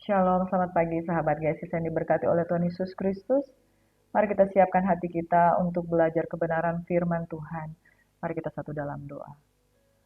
Shalom, selamat pagi sahabat GSIS yang diberkati oleh Tuhan Yesus Kristus. Mari kita siapkan hati kita untuk belajar kebenaran firman Tuhan. Mari kita satu dalam doa.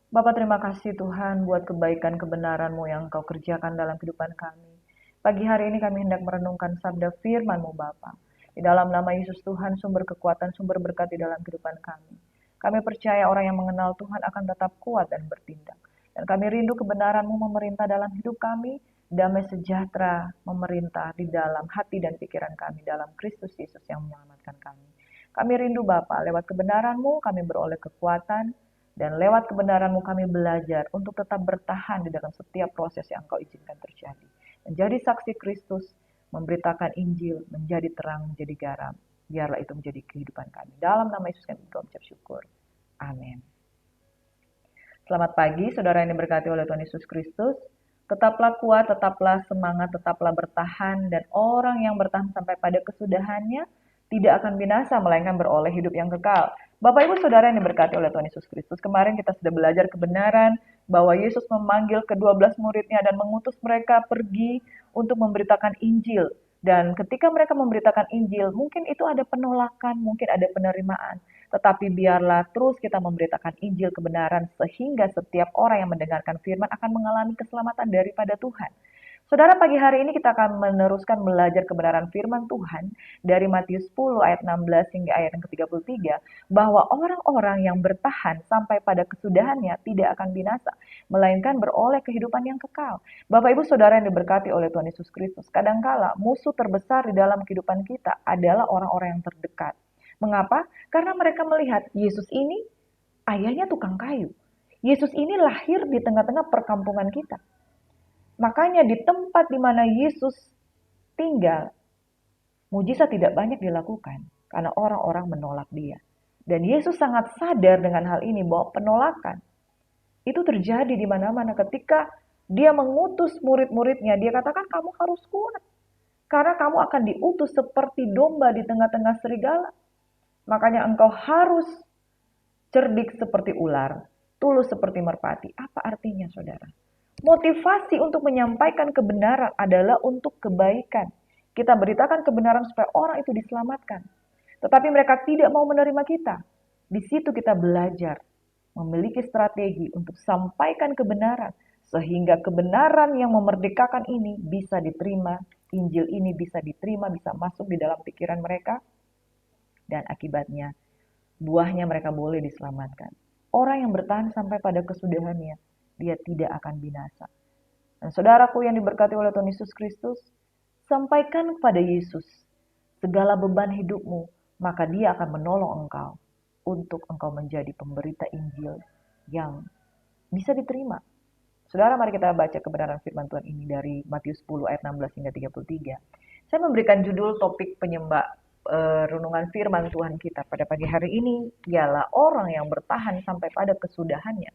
Bapa, terima kasih Tuhan buat kebaikan kebenaran-Mu yang Engkau kerjakan dalam kehidupan kami. Pagi hari ini kami hendak merenungkan sabda firman-Mu Bapa. Di dalam nama Yesus Tuhan, sumber kekuatan, sumber berkat di dalam kehidupan kami. Kami percaya orang yang mengenal Tuhan akan tetap kuat dan bertindak. Dan kami rindu kebenaran-Mu memerintah dalam hidup kami, damai sejahtera memerintah di dalam hati dan pikiran kami dalam Kristus Yesus yang menyelamatkan kami. Kami rindu Bapa, lewat kebenaran-Mu kami beroleh kekuatan, dan lewat kebenaran-Mu kami belajar untuk tetap bertahan di dalam setiap proses yang Engkau izinkan terjadi. Menjadi saksi Kristus, memberitakan Injil, menjadi terang, menjadi garam. Biarlah itu menjadi kehidupan kami. Dalam nama Yesus kami mengucap syukur. Amin. Selamat pagi, saudara yang diberkati oleh Tuhan Yesus Kristus. Tetaplah kuat, tetaplah semangat, tetaplah bertahan, dan orang yang bertahan sampai pada kesudahannya tidak akan binasa, melainkan beroleh hidup yang kekal. Bapak Ibu Saudara yang diberkati oleh Tuhan Yesus Kristus, kemarin kita sudah belajar kebenaran bahwa Yesus memanggil ke-12 muridnya dan mengutus mereka pergi untuk memberitakan Injil. Dan ketika mereka memberitakan Injil, mungkin itu ada penolakan, mungkin ada penerimaan. Tetapi biarlah terus kita memberitakan Injil kebenaran sehingga setiap orang yang mendengarkan firman akan mengalami keselamatan daripada Tuhan. Saudara, pagi hari ini kita akan meneruskan belajar kebenaran firman Tuhan dari Matius 10 ayat 16 hingga ayat yang ke-33, bahwa orang-orang yang bertahan sampai pada kesudahannya tidak akan binasa, melainkan beroleh kehidupan yang kekal. Bapak Ibu Saudara yang diberkati oleh Tuhan Yesus Kristus, kadangkala musuh terbesar di dalam kehidupan kita adalah orang-orang yang terdekat. Mengapa? Karena mereka melihat Yesus ini ayahnya tukang kayu. Yesus ini lahir di tengah-tengah perkampungan kita. Makanya di tempat di mana Yesus tinggal, mujizat tidak banyak dilakukan karena orang-orang menolak dia. Dan Yesus sangat sadar dengan hal ini bahwa penolakan itu terjadi di mana-mana. Ketika dia mengutus murid-muridnya, dia katakan kamu harus kuat. Karena kamu akan diutus seperti domba di tengah-tengah serigala. Makanya engkau harus cerdik seperti ular, tulus seperti merpati. Apa artinya saudara? Motivasi untuk menyampaikan kebenaran adalah untuk kebaikan. Kita beritakan kebenaran supaya orang itu diselamatkan. Tetapi mereka tidak mau menerima kita. Di situ kita belajar memiliki strategi untuk sampaikan kebenaran. Sehingga kebenaran yang memerdekakan ini bisa diterima. Injil ini bisa diterima, bisa masuk di dalam pikiran mereka. Dan akibatnya, buahnya mereka boleh diselamatkan. Orang yang bertahan sampai pada kesudahannya, dia tidak akan binasa. Dan saudaraku yang diberkati oleh Tuhan Yesus Kristus, sampaikan kepada Yesus segala beban hidupmu, maka dia akan menolong engkau untuk engkau menjadi pemberita Injil yang bisa diterima. Saudara, mari kita baca kebenaran firman Tuhan ini dari Matius 10 ayat 16 hingga 33. Saya memberikan judul topik renungan firman Tuhan kita pada pagi hari ini ialah orang yang bertahan sampai pada kesudahannya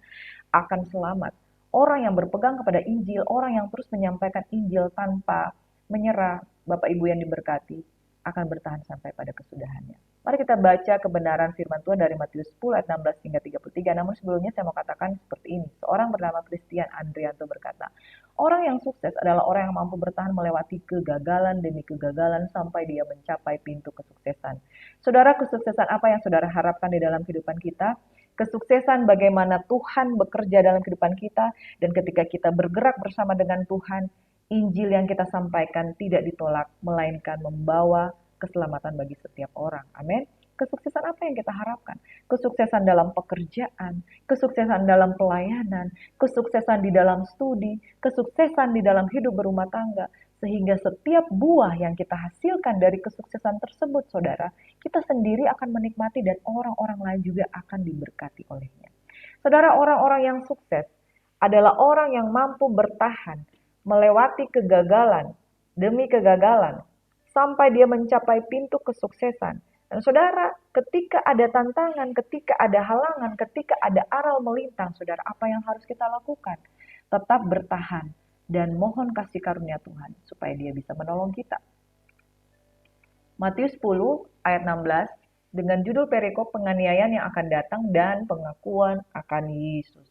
akan selamat. Orang yang berpegang kepada Injil, orang yang terus menyampaikan Injil tanpa menyerah, Bapak Ibu yang diberkati, akan bertahan sampai pada kesudahannya. Mari kita baca kebenaran firman Tuhan dari Matius 10 ayat 16 hingga 33. Namun sebelumnya saya mau katakan seperti ini. Seorang bernama Christian Andrianto berkata, orang yang sukses adalah orang yang mampu bertahan melewati kegagalan demi kegagalan sampai dia mencapai pintu kesuksesan. Saudara, kesuksesan apa yang saudara harapkan di dalam kehidupan kita? Kesuksesan bagaimana Tuhan bekerja dalam kehidupan kita, dan ketika kita bergerak bersama dengan Tuhan, Injil yang kita sampaikan tidak ditolak, melainkan membawa keselamatan bagi setiap orang. Amin. Kesuksesan apa yang kita harapkan? Kesuksesan dalam pekerjaan, kesuksesan dalam pelayanan, kesuksesan di dalam studi, kesuksesan di dalam hidup berumah tangga, sehingga setiap buah yang kita hasilkan dari kesuksesan tersebut, saudara, kita sendiri akan menikmati dan orang-orang lain juga akan diberkati olehnya. Saudara, orang-orang yang sukses adalah orang yang mampu bertahan melewati kegagalan demi kegagalan sampai dia mencapai pintu kesuksesan. Dan saudara, ketika ada tantangan, ketika ada halangan, ketika ada aral melintang, saudara, apa yang harus kita lakukan? Tetap bertahan dan mohon kasih karunia Tuhan supaya dia bisa menolong kita. Matius 10 ayat 16 dengan judul perikop penganiayaan yang akan datang dan pengakuan akan Yesus.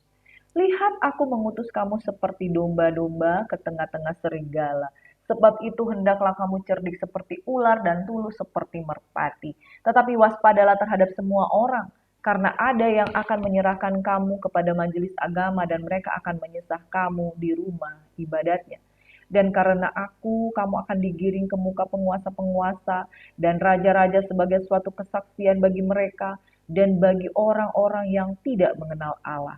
Lihat, aku mengutus kamu seperti domba-domba ke tengah-tengah serigala. Sebab itu hendaklah kamu cerdik seperti ular dan tulus seperti merpati. Tetapi waspadalah terhadap semua orang, karena ada yang akan menyerahkan kamu kepada majelis agama dan mereka akan menyesah kamu di rumah ibadatnya. Dan karena aku, kamu akan digiring ke muka penguasa-penguasa dan raja-raja sebagai suatu kesaksian bagi mereka dan bagi orang-orang yang tidak mengenal Allah.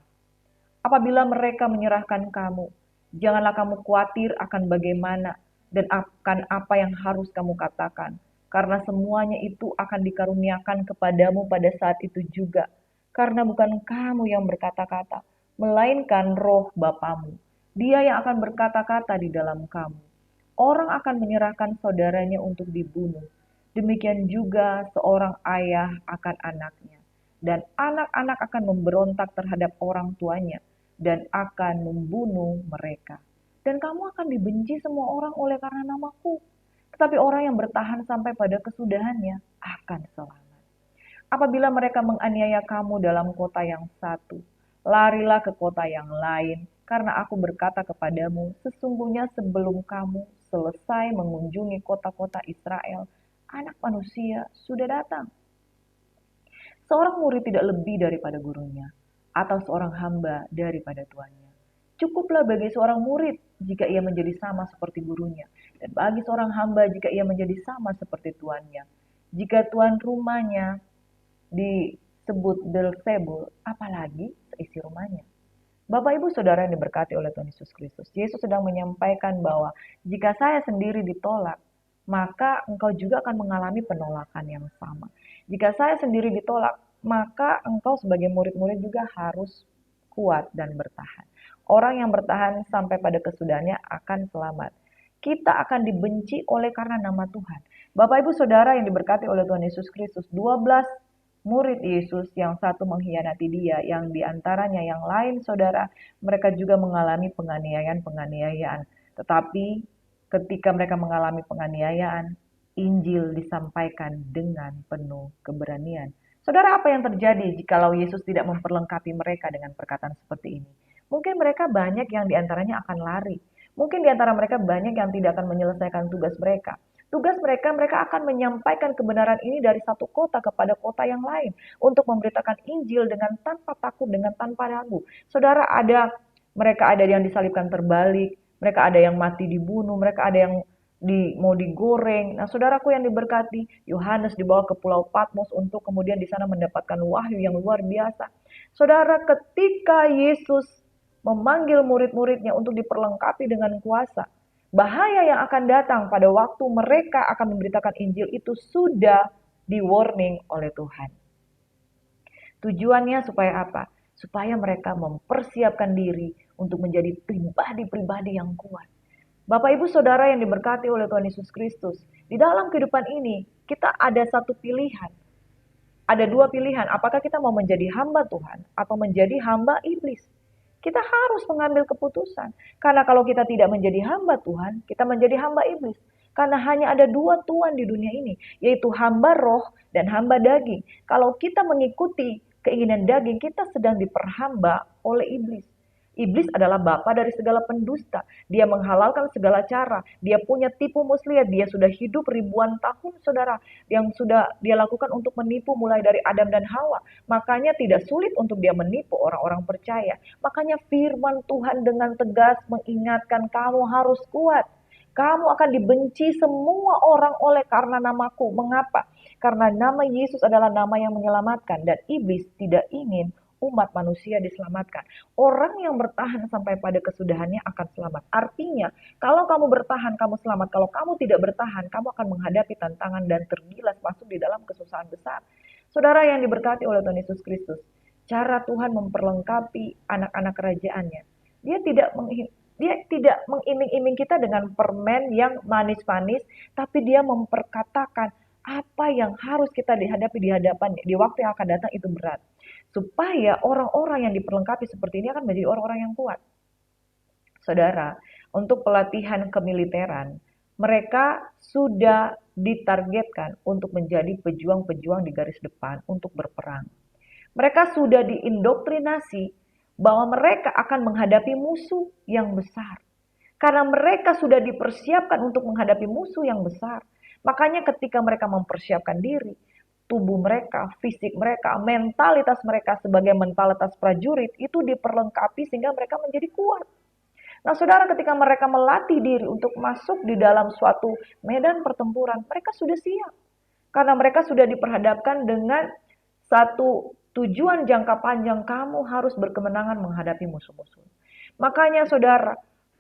Apabila mereka menyerahkan kamu, janganlah kamu khawatir akan bagaimana dan akan apa yang harus kamu katakan, karena semuanya itu akan dikaruniakan kepadamu pada saat itu juga. Karena bukan kamu yang berkata-kata, melainkan roh Bapamu. Dia yang akan berkata-kata di dalam kamu. Orang akan menyerahkan saudaranya untuk dibunuh. Demikian juga seorang ayah akan anaknya. Dan anak-anak akan memberontak terhadap orang tuanya dan akan membunuh mereka. Dan kamu akan dibenci semua orang oleh karena namaku. Tetapi orang yang bertahan sampai pada kesudahannya akan selamat. Apabila mereka menganiaya kamu dalam kota yang satu, larilah ke kota yang lain, karena aku berkata kepadamu, sesungguhnya sebelum kamu selesai mengunjungi kota-kota Israel, Anak Manusia sudah datang. Seorang murid tidak lebih daripada gurunya, atau seorang hamba daripada tuannya. Cukuplah bagi seorang murid jika ia menjadi sama seperti gurunya, dan bagi seorang hamba jika ia menjadi sama seperti tuannya. Jika tuan rumahnya disebut Beelzebul, apalagi seisi rumahnya. Bapak Ibu Saudara yang diberkati oleh Tuhan Yesus Kristus, Yesus sedang menyampaikan bahwa jika saya sendiri ditolak, maka engkau juga akan mengalami penolakan yang sama. Jika saya sendiri ditolak, maka engkau sebagai murid-murid juga harus kuat dan bertahan. Orang yang bertahan sampai pada kesudahannya akan selamat. Kita akan dibenci oleh karena nama Tuhan. Bapak Ibu Saudara yang diberkati oleh Tuhan Yesus Kristus, 12 murid Yesus, yang satu mengkhianati dia, yang diantaranya yang lain saudara, mereka juga mengalami penganiayaan-penganiayaan. Tetapi ketika mereka mengalami penganiayaan, Injil disampaikan dengan penuh keberanian. Saudara, apa yang terjadi jikalau Yesus tidak memperlengkapi mereka dengan perkataan seperti ini? Mungkin mereka banyak yang diantaranya akan lari. Mungkin diantara mereka banyak yang tidak akan menyelesaikan tugas mereka. Tugas mereka, mereka akan menyampaikan kebenaran ini dari satu kota kepada kota yang lain untuk memberitakan Injil dengan tanpa takut, dengan tanpa ragu. Saudara, mereka ada yang disalibkan terbalik, mereka ada yang mati dibunuh, mereka ada yang mau digoreng. Nah, saudaraku yang diberkati, Yohanes dibawa ke Pulau Patmos untuk kemudian di sana mendapatkan wahyu yang luar biasa. Saudara, ketika Yesus memanggil murid-muridnya untuk diperlengkapi dengan kuasa, bahaya yang akan datang pada waktu mereka akan memberitakan Injil itu sudah di-warning oleh Tuhan. Tujuannya supaya apa? Supaya mereka mempersiapkan diri untuk menjadi pribadi-pribadi yang kuat. Bapak Ibu Saudara yang diberkati oleh Tuhan Yesus Kristus, di dalam kehidupan ini kita ada satu pilihan. Ada dua pilihan, apakah kita mau menjadi hamba Tuhan atau menjadi hamba iblis. Kita harus mengambil keputusan. Karena kalau kita tidak menjadi hamba Tuhan, kita menjadi hamba iblis. Karena hanya ada dua tuan di dunia ini, yaitu hamba roh dan hamba daging. Kalau kita mengikuti keinginan daging, kita sedang diperhamba oleh iblis. Iblis adalah bapa dari segala pendusta. Dia menghalalkan segala cara. Dia punya tipu muslihat. Dia sudah hidup ribuan tahun, saudara, yang sudah dia lakukan untuk menipu mulai dari Adam dan Hawa. Makanya tidak sulit untuk dia menipu orang-orang percaya. Makanya firman Tuhan dengan tegas mengingatkan kamu harus kuat. Kamu akan dibenci semua orang oleh karena namaku. Mengapa? Karena nama Yesus adalah nama yang menyelamatkan. Dan iblis tidak ingin umat manusia diselamatkan. Orang yang bertahan sampai pada kesudahannya akan selamat. Artinya, kalau kamu bertahan, kamu selamat. Kalau kamu tidak bertahan, kamu akan menghadapi tantangan dan tergilas masuk di dalam kesusahan besar. Saudara yang diberkati oleh Tuhan Yesus Kristus, cara Tuhan memperlengkapi anak-anak kerajaannya. Dia tidak mengiming-iming kita dengan permen yang manis-manis, tapi dia memperkatakan apa yang harus kita dihadapi di waktu yang akan datang itu berat. Supaya orang-orang yang diperlengkapi seperti ini akan menjadi orang-orang yang kuat. Saudara, untuk pelatihan kemiliteran, mereka sudah ditargetkan untuk menjadi pejuang-pejuang di garis depan untuk berperang. Mereka sudah diindoktrinasi bahwa mereka akan menghadapi musuh yang besar. Karena mereka sudah dipersiapkan untuk menghadapi musuh yang besar. Makanya ketika mereka mempersiapkan diri, tubuh mereka, fisik mereka, mentalitas mereka sebagai mentalitas prajurit itu diperlengkapi sehingga mereka menjadi kuat. Nah, saudara, ketika mereka melatih diri untuk masuk di dalam suatu medan pertempuran, mereka sudah siap. Karena mereka sudah diperhadapkan dengan satu tujuan jangka panjang, kamu harus berkemenangan menghadapi musuh-musuh. Makanya saudara,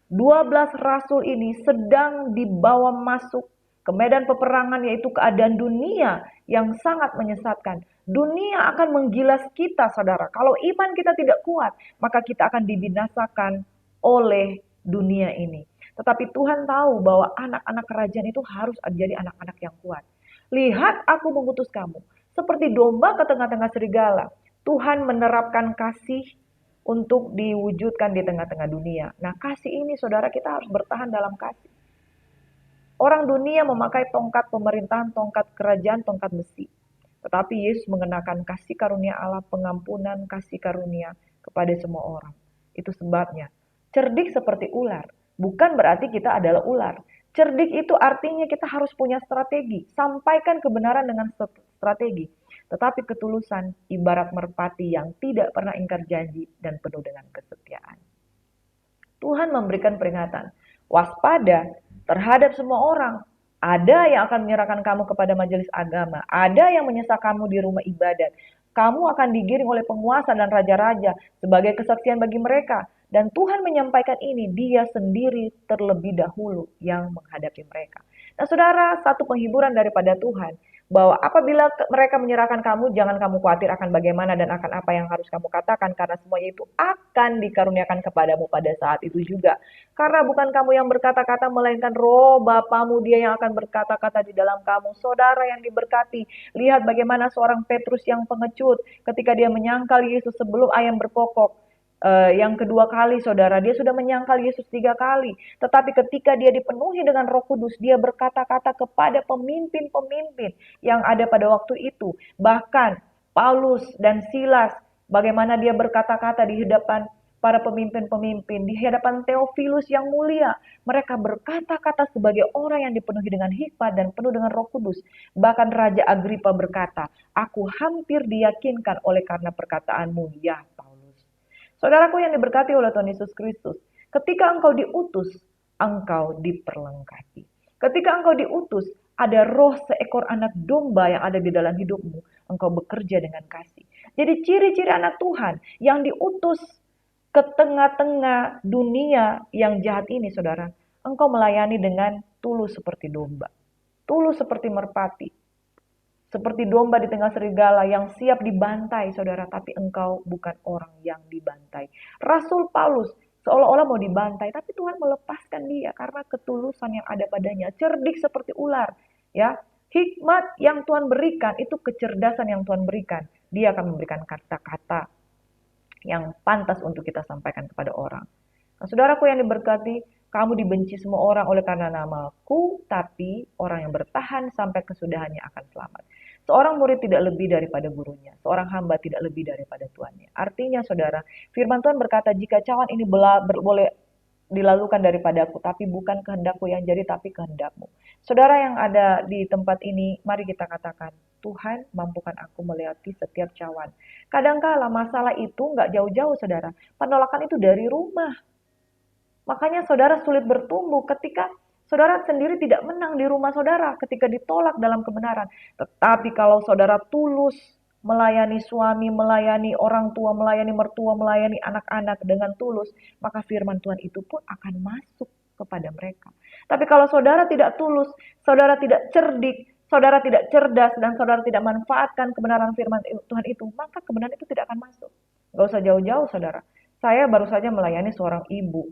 12 rasul ini sedang dibawa masuk ke medan peperangan, yaitu keadaan dunia yang sangat menyesatkan. Dunia akan menggilas kita saudara. Kalau iman kita tidak kuat, maka kita akan dibinasakan oleh dunia ini. Tetapi Tuhan tahu bahwa anak-anak kerajaan itu harus jadi anak-anak yang kuat. Lihat, aku mengutus kamu seperti domba ke tengah-tengah serigala. Tuhan menerapkan kasih untuk diwujudkan di tengah-tengah dunia. Nah, kasih ini saudara, kita harus bertahan dalam kasih. Orang dunia memakai tongkat pemerintahan, tongkat kerajaan, tongkat besi. Tetapi Yesus mengenakan kasih karunia Allah, pengampunan kasih karunia kepada semua orang. Itu sebabnya cerdik seperti ular. Bukan berarti kita adalah ular. Cerdik itu artinya kita harus punya strategi. Sampaikan kebenaran dengan strategi. Tetapi ketulusan ibarat merpati yang tidak pernah ingkar janji dan penuh dengan kesetiaan. Tuhan memberikan peringatan. Waspada terhadap semua orang. Ada yang akan menyerahkan kamu kepada majelis agama. Ada yang menyesat kamu di rumah ibadat. Kamu akan digiring oleh penguasa dan raja-raja sebagai kesaksian bagi mereka. Dan Tuhan menyampaikan ini, dia sendiri terlebih dahulu yang menghadapi mereka. Nah saudara, satu penghiburan daripada Tuhan, bahwa apabila mereka menyerahkan kamu, jangan kamu khawatir akan bagaimana dan akan apa yang harus kamu katakan, karena semuanya itu akan dikaruniakan kepadamu pada saat itu juga. Karena bukan kamu yang berkata-kata, melainkan Roh Bapamu, dia yang akan berkata-kata di dalam kamu. Saudara yang diberkati, lihat bagaimana seorang Petrus yang pengecut ketika dia menyangkal Yesus sebelum ayam berkokok. Yang kedua kali saudara, dia sudah menyangkal Yesus 3 kali. Tetapi ketika dia dipenuhi dengan Roh Kudus, dia berkata-kata kepada pemimpin-pemimpin yang ada pada waktu itu. Bahkan Paulus dan Silas, bagaimana dia berkata-kata di hadapan para pemimpin-pemimpin, di hadapan Theophilus yang mulia. Mereka berkata-kata sebagai orang yang dipenuhi dengan hikmat dan penuh dengan Roh Kudus. Bahkan Raja Agripa berkata, aku hampir diyakinkan oleh karena perkataanmu, ya Paulus. Saudaraku yang diberkati oleh Tuhan Yesus Kristus, ketika engkau diutus, engkau diperlengkapi. Ketika engkau diutus, ada roh seekor anak domba yang ada di dalam hidupmu, engkau bekerja dengan kasih. Jadi ciri-ciri anak Tuhan yang diutus ke tengah-tengah dunia yang jahat ini, saudara, engkau melayani dengan tulus seperti domba, tulus seperti merpati, seperti domba di tengah serigala yang siap dibantai, saudara, tapi engkau bukan orang yang dibantai. Rasul Paulus seolah-olah mau dibantai, tapi Tuhan melepaskan dia karena ketulusan yang ada padanya. Cerdik seperti ular, ya. Hikmat yang Tuhan berikan, itu kecerdasan yang Tuhan berikan. Dia akan memberikan kata-kata yang pantas untuk kita sampaikan kepada orang. Nah, saudaraku yang diberkati, kamu dibenci semua orang oleh karena namaku, tapi orang yang bertahan sampai kesudahannya akan selamat. Seorang murid tidak lebih daripada gurunya, seorang hamba tidak lebih daripada tuannya. Artinya saudara, firman Tuhan berkata, jika cawan ini boleh dilalukan daripadaku, tapi bukan kehendakku yang jadi, tapi kehendakmu. Saudara yang ada di tempat ini, mari kita katakan, Tuhan mampukan aku melewati setiap cawan. Kadangkala masalah itu nggak jauh-jauh saudara, penolakan itu dari rumah. Makanya saudara sulit bertumbuh ketika saudara sendiri tidak menang di rumah saudara ketika ditolak dalam kebenaran. Tetapi kalau saudara tulus melayani suami, melayani orang tua, melayani mertua, melayani anak-anak dengan tulus, maka firman Tuhan itu pun akan masuk kepada mereka. Tapi kalau saudara tidak tulus, saudara tidak cerdik, saudara tidak cerdas, dan saudara tidak manfaatkan kebenaran firman Tuhan itu, maka kebenaran itu tidak akan masuk. Gak usah jauh-jauh saudara. Saya baru saja melayani seorang ibu.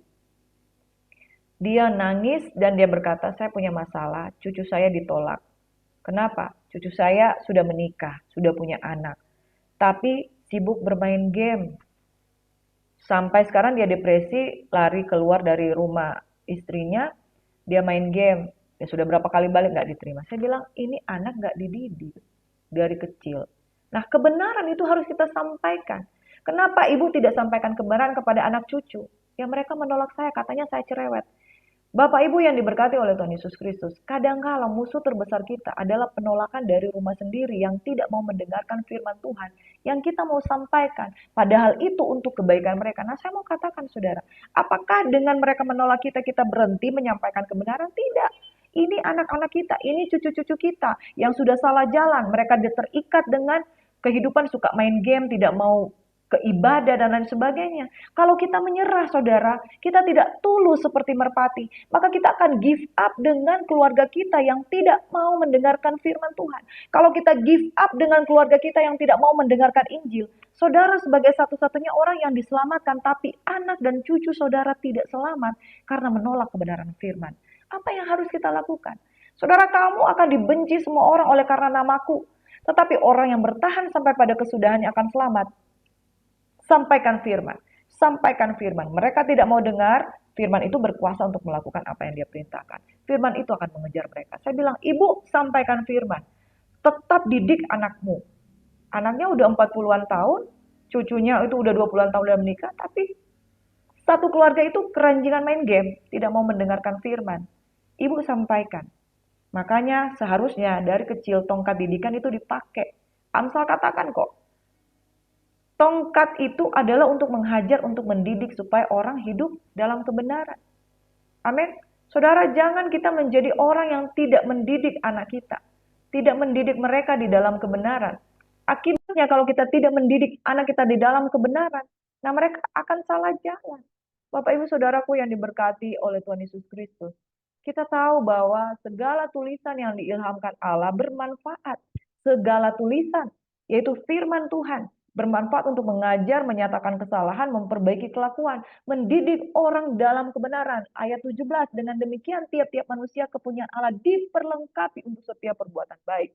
Dia nangis dan dia berkata, saya punya masalah, cucu saya ditolak. Kenapa? Cucu saya sudah menikah, sudah punya anak. Tapi sibuk bermain game. Sampai sekarang dia depresi, lari keluar dari rumah istrinya, dia main game. Dia sudah berapa kali balik gak diterima. Saya bilang, ini anak gak dididik dari kecil. Nah kebenaran itu harus kita sampaikan. Kenapa ibu tidak sampaikan kebenaran kepada anak cucu? Ya mereka menolak saya, katanya saya cerewet. Bapak Ibu yang diberkati oleh Tuhan Yesus Kristus, kadangkala musuh terbesar kita adalah penolakan dari rumah sendiri yang tidak mau mendengarkan firman Tuhan yang kita mau sampaikan. Padahal itu untuk kebaikan mereka. Nah, saya mau katakan saudara, apakah dengan mereka menolak kita, kita berhenti menyampaikan kebenaran? Tidak. Ini anak-anak kita, ini cucu-cucu kita yang sudah salah jalan. Mereka terikat dengan kehidupan suka main game, tidak mau ke ibadah dan lain sebagainya. Kalau kita menyerah saudara, kita tidak tulus seperti merpati, maka kita akan give up dengan keluarga kita yang tidak mau mendengarkan firman Tuhan. Kalau kita give up dengan keluarga kita yang tidak mau mendengarkan Injil, saudara sebagai satu-satunya orang yang diselamatkan, tapi anak dan cucu saudara tidak selamat karena menolak kebenaran firman. Apa yang harus kita lakukan? Saudara, kamu akan dibenci semua orang oleh karena namaku. Tetapi orang yang bertahan sampai pada kesudahannya akan selamat. Sampaikan firman. Sampaikan firman. Mereka tidak mau dengar, firman itu berkuasa untuk melakukan apa yang dia perintahkan. Firman itu akan mengejar mereka. Saya bilang, ibu sampaikan firman. Tetap didik anakmu. Anaknya udah 40-an tahun, cucunya itu udah 20-an tahun udah menikah, tapi satu keluarga itu keranjingan main game, tidak mau mendengarkan firman. Ibu sampaikan. Makanya seharusnya dari kecil tongkat didikan itu dipakai. Amsal katakan kok, tongkat itu adalah untuk menghajar, untuk mendidik supaya orang hidup dalam kebenaran. Amin. Saudara, jangan kita menjadi orang yang tidak mendidik anak kita. Tidak mendidik mereka di dalam kebenaran. Akibatnya kalau kita tidak mendidik anak kita di dalam kebenaran, nah mereka akan salah jalan. Bapak Ibu Saudaraku yang diberkati oleh Tuhan Yesus Kristus. Kita tahu bahwa segala tulisan yang diilhamkan Allah bermanfaat. Segala tulisan, yaitu firman Tuhan, bermanfaat untuk mengajar, menyatakan kesalahan, memperbaiki kelakuan, mendidik orang dalam kebenaran. Ayat 17, dengan demikian tiap-tiap manusia kepunyaan Allah diperlengkapi untuk setiap perbuatan baik.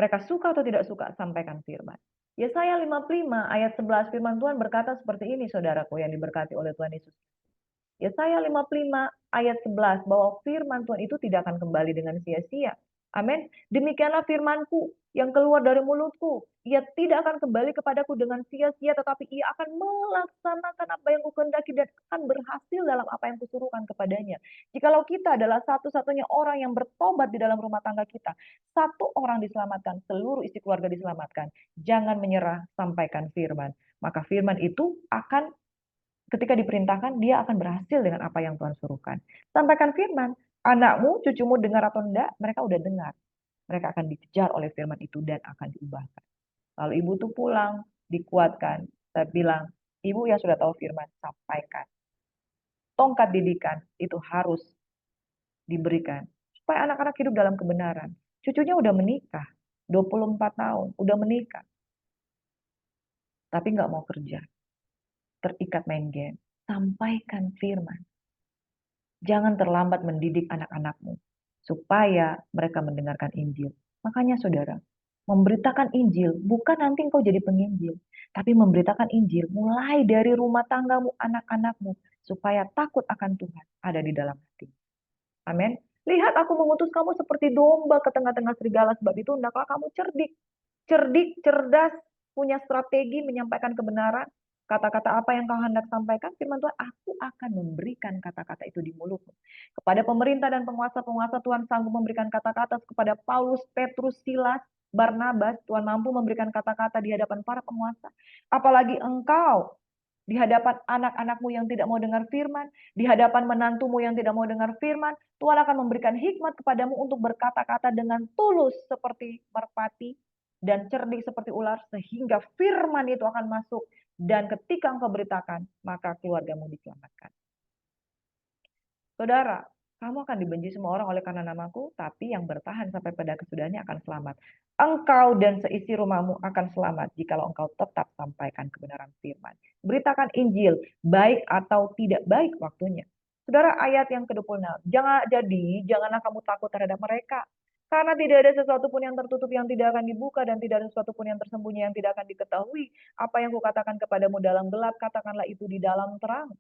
Mereka suka atau tidak suka, sampaikan firman. Yesaya 55 ayat 11 firman Tuhan berkata seperti ini saudaraku yang diberkati oleh Tuhan Yesus. Yesaya 55 ayat 11 bahwa firman Tuhan itu tidak akan kembali dengan sia-sia. Amin. Demikianlah firmanku yang keluar dari mulutku. Ia tidak akan kembali kepadaku dengan sia-sia, tetapi ia akan melaksanakan apa yang kukehendaki dan akan berhasil dalam apa yang kusuruhkan kepadanya. Jikalau kita adalah satu-satunya orang yang bertobat di dalam rumah tangga kita, satu orang diselamatkan, seluruh isi keluarga diselamatkan. Jangan menyerah, sampaikan firman. Maka firman itu akan ketika diperintahkan, dia akan berhasil dengan apa yang Tuhan suruhkan. Sampaikan firman. Anakmu, cucumu dengar atau enggak, mereka udah dengar. Mereka akan dikejar oleh firman itu dan akan diubahkan. Lalu ibu tuh pulang, dikuatkan. Saya bilang, ibu yang sudah tahu firman, sampaikan. Tongkat didikan itu harus diberikan. Supaya anak-anak hidup dalam kebenaran. Cucunya udah menikah, 24 tahun, udah menikah. Tapi nggak mau kerja. Terikat main game. Sampaikan firman. Jangan terlambat mendidik anak-anakmu supaya mereka mendengarkan Injil. Makanya saudara, memberitakan Injil bukan nanti engkau jadi penginjil, tapi memberitakan Injil mulai dari rumah tanggamu, anak-anakmu, supaya takut akan Tuhan ada di dalam hati. Amin. Lihat aku mengutus kamu seperti domba ke tengah-tengah serigala, sebab itu hendaklah kamu cerdik. Cerdik, cerdas, punya strategi menyampaikan kebenaran. Kata-kata apa yang kau hendak sampaikan, firman Tuhan, aku akan memberikan kata-kata itu di mulutmu. Kepada pemerintah dan penguasa-penguasa, Tuhan sanggup memberikan kata-kata. Kepada Paulus, Petrus, Silas, Barnabas, Tuhan mampu memberikan kata-kata di hadapan para penguasa. Apalagi engkau, di hadapan anak-anakmu yang tidak mau dengar firman, di hadapan menantumu yang tidak mau dengar firman, Tuhan akan memberikan hikmat kepadamu untuk berkata-kata dengan tulus seperti merpati dan cerdik seperti ular, sehingga firman itu akan masuk dan ketika engkau beritakan, maka keluargamu diselamatkan. Saudara, kamu akan dibenci semua orang oleh karena namaku, tapi yang bertahan sampai pada kesudahannya akan selamat. Engkau dan seisi rumahmu akan selamat jikalau engkau tetap sampaikan kebenaran firman. Beritakan Injil, baik atau tidak baik waktunya. Saudara, ayat yang ke-26, janganlah kamu takut terhadap mereka. Karena tidak ada sesuatu pun yang tertutup yang tidak akan dibuka, dan tidak ada sesuatu pun yang tersembunyi yang tidak akan diketahui. Apa yang kukatakan kepadamu dalam gelap, katakanlah itu di dalam terang.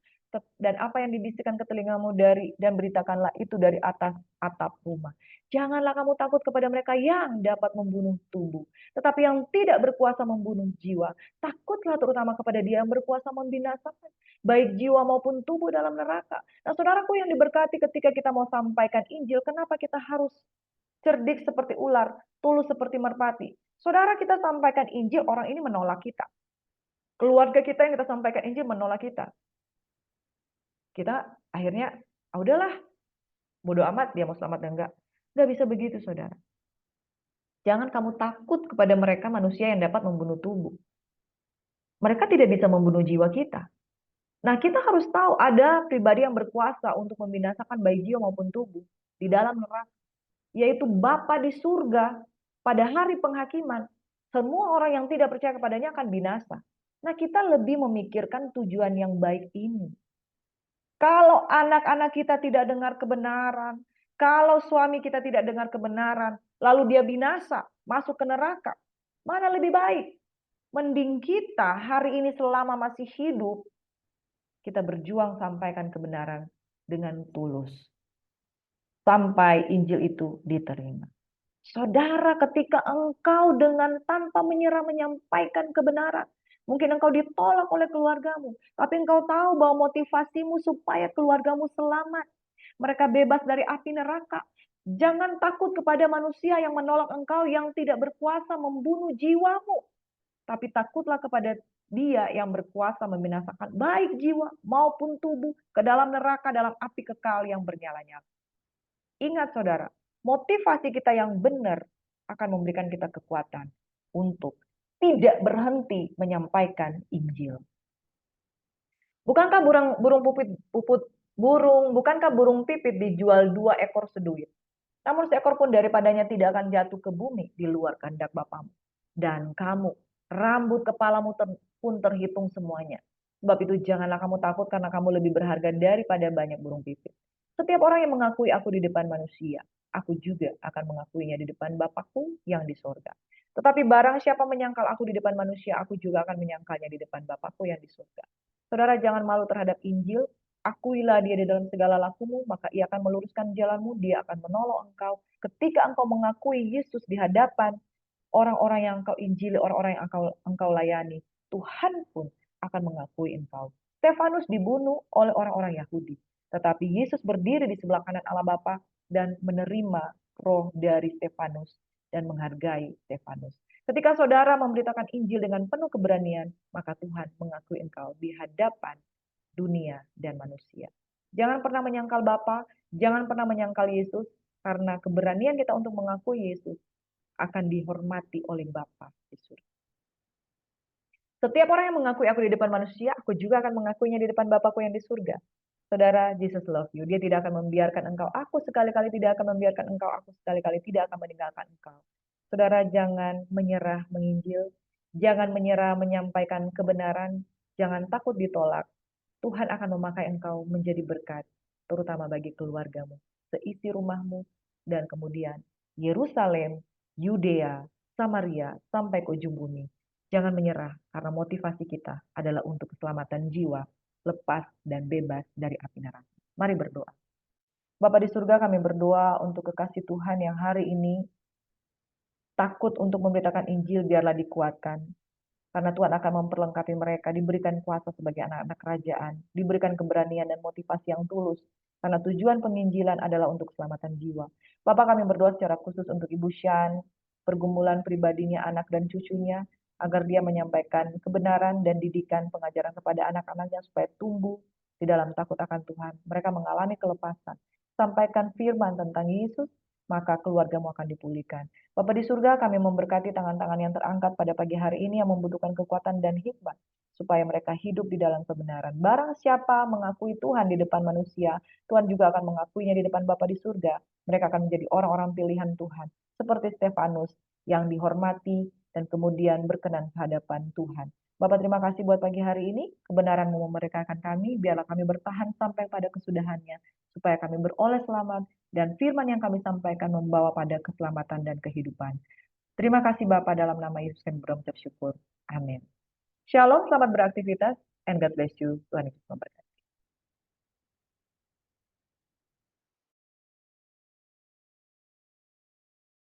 Dan apa yang dibisikkan ke telingamu dan beritakanlah itu dari atas atap rumah. Janganlah kamu takut kepada mereka yang dapat membunuh tubuh, tetapi yang tidak berkuasa membunuh jiwa. Takutlah terutama kepada dia yang berkuasa membinasakan baik jiwa maupun tubuh dalam neraka. Nah, saudaraku yang diberkati, ketika kita mau sampaikan Injil, kenapa kita harus cerdik seperti ular, tulus seperti merpati? Saudara, kita sampaikan Injil, orang ini menolak kita. Keluarga kita yang kita sampaikan Injil menolak kita. Kita akhirnya, udahlah, bodo amat dia mau selamat dan enggak. Enggak bisa begitu, saudara. Jangan kamu takut kepada mereka manusia yang dapat membunuh tubuh. Mereka tidak bisa membunuh jiwa kita. Nah, kita harus tahu ada pribadi yang berkuasa untuk membinasakan baik jiwa maupun tubuh di dalam neraka, yaitu Bapa di surga. Pada hari penghakiman, semua orang yang tidak percaya kepadanya akan binasa. Nah, kita lebih memikirkan tujuan yang baik ini. Kalau anak-anak kita tidak dengar kebenaran, kalau suami kita tidak dengar kebenaran, lalu dia binasa, masuk ke neraka, mana lebih baik? Mending kita hari ini selama masih hidup, kita berjuang sampaikan kebenaran dengan tulus. Sampai Injil itu diterima. Saudara, ketika engkau dengan tanpa menyerah menyampaikan kebenaran, mungkin engkau ditolak oleh keluargamu, tapi engkau tahu bahwa motivasimu supaya keluargamu selamat. Mereka bebas dari api neraka. Jangan takut kepada manusia yang menolak engkau, yang tidak berkuasa membunuh jiwamu. Tapi takutlah kepada Dia yang berkuasa membinasakan baik jiwa maupun tubuh ke dalam neraka, dalam api kekal yang bernyala-nyala. Ingat saudara, motivasi kita yang benar akan memberikan kita kekuatan untuk tidak berhenti menyampaikan Injil. Bukankah bukankah burung pipit dijual 2 ekor seduit? Namun seekor pun daripadanya tidak akan jatuh ke bumi di luar kehendak Bapamu. Dan kamu, rambut kepalamu pun terhitung semuanya. Sebab itu janganlah kamu takut, karena kamu lebih berharga daripada banyak burung pipit. Setiap orang yang mengakui aku di depan manusia, aku juga akan mengakuinya di depan Bapakku yang di sorga. Tetapi barang siapa menyangkal aku di depan manusia, aku juga akan menyangkalnya di depan Bapakku yang di sorga. Saudara, jangan malu terhadap Injil. Akuilah dia di dalam segala lakumu, maka ia akan meluruskan jalanmu, dia akan menolong engkau. Ketika engkau mengakui Yesus di hadapan orang-orang yang engkau injili, orang-orang yang engkau layani, Tuhan pun akan mengakui engkau. Stefanus dibunuh oleh orang-orang Yahudi, tetapi Yesus berdiri di sebelah kanan Allah Bapa dan menerima roh dari Stefanus dan menghargai Stefanus. Ketika saudara memberitakan Injil dengan penuh keberanian, maka Tuhan mengakui engkau di hadapan dunia dan manusia. Jangan pernah menyangkal Bapa, jangan pernah menyangkal Yesus, karena keberanian kita untuk mengakui Yesus akan dihormati oleh Bapa di surga. Setiap orang yang mengakui aku di depan manusia, aku juga akan mengakuinya di depan Bapakku yang di surga. Saudara, Jesus love you. Dia tidak akan membiarkan engkau. Aku sekali-kali tidak akan membiarkan engkau. Aku sekali-kali tidak akan meninggalkan engkau. Saudara, jangan menyerah menginjil. Jangan menyerah menyampaikan kebenaran. Jangan takut ditolak. Tuhan akan memakai engkau menjadi berkat, terutama bagi keluargamu, seisi rumahmu, dan kemudian Yerusalem, Yudea, Samaria, sampai ke ujung bumi. Jangan menyerah, karena motivasi kita adalah untuk keselamatan jiwa, lepas dan bebas dari api neraka. Mari berdoa. Bapa di surga, kami berdoa untuk kekasih Tuhan yang hari ini takut untuk memberitakan Injil, biarlah dikuatkan. Karena Tuhan akan memperlengkapi mereka, diberikan kuasa sebagai anak-anak kerajaan, diberikan keberanian dan motivasi yang tulus. Karena tujuan penginjilan adalah untuk keselamatan jiwa. Bapak, kami berdoa secara khusus untuk Ibu Shan, pergumulan pribadinya, anak dan cucunya, agar dia menyampaikan kebenaran dan didikan pengajaran kepada anak-anaknya supaya tumbuh di dalam takut akan Tuhan. Mereka mengalami kelepasan. Sampaikan firman tentang Yesus, maka keluargamu akan dipulihkan. Bapa di surga, kami memberkati tangan-tangan yang terangkat pada pagi hari ini yang membutuhkan kekuatan dan hikmat, supaya mereka hidup di dalam kebenaran. Barang siapa mengakui Tuhan di depan manusia, Tuhan juga akan mengakuinya di depan Bapa di surga. Mereka akan menjadi orang-orang pilihan Tuhan, seperti Stefanus yang dihormati dan kemudian berkenan kehadapan Tuhan. Bapak terima kasih buat pagi hari ini, kebenaran-Mu memerdekakan kami, biarlah kami bertahan sampai pada kesudahannya, supaya kami beroleh selamat, dan firman yang kami sampaikan membawa pada keselamatan dan kehidupan. Terima kasih Bapak, dalam nama Yesus kami berucap syukur. Amin. Shalom, selamat beraktivitas, and God bless you. Tuhan Yesus memberkati.